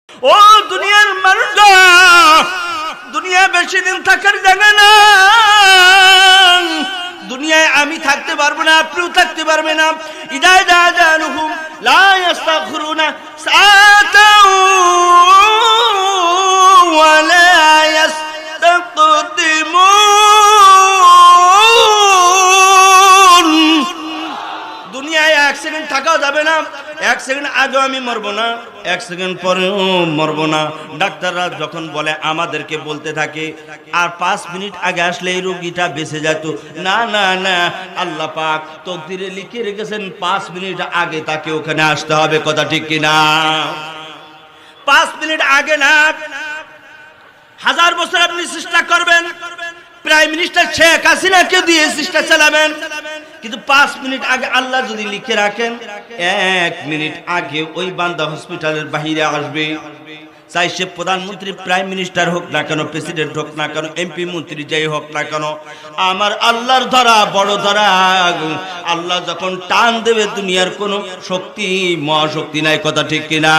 ও দুনিয়ার মানুষ, দুনিয়া বেশি দিন থাকার জায়গা না। দুনিয়ায় আমি থাকতে পারবো না, আপনিও থাকতে পারবে না। ইদা জালুহুম লা ইস্তাগফিরুনা সাআতাও ওয়া লা ইস্তাকদিমুন। দুনিয়ায় এক সেকেন্ড থাকাও যাবে না। এক সেকেন্ড আগেও আমি মরবো না, এক সেকেন্ড পরেও মরবো না। ডাক্তাররা যখন বলে আমাদেরকে বলতে থাকে আর 5 মিনিট আগে আসলে এই রোগীটা বেঁচে যেত। না না না, আল্লাহ পাক তকদিরে লিখে রেখেছেন 5 মিনিট আগে তাকে ওখানে আসতে হবে। কথা ঠিক কিনা? 5 মিনিট আগে না, 1000 বছর আপনি চেষ্টা করবেন, প্রাইম মিনিস্টার শেখ হাসিনাকে দিয়ে চেষ্টা চালাবেন, কিন্তু 5 মিনিট আগে আল্লাহ যদি লিখে রাখেন 1 মিনিট আগে ওই বান্দা হসপিটালের বাহিরে আসবে। চাই সে প্রধানমন্ত্রী, প্রাইম মিনিস্টার হোক না কেন, প্রেসিডেন্ট হোক না কেন, এমপি মন্ত্রী যাই হোক না কেন, আমার আল্লাহর ধরা বড় ধরা। আল্লাহ যখন টান দেবে দুনিয়ার কোনো শক্তি মহাশক্তি নাই। কথা ঠিক কিনা?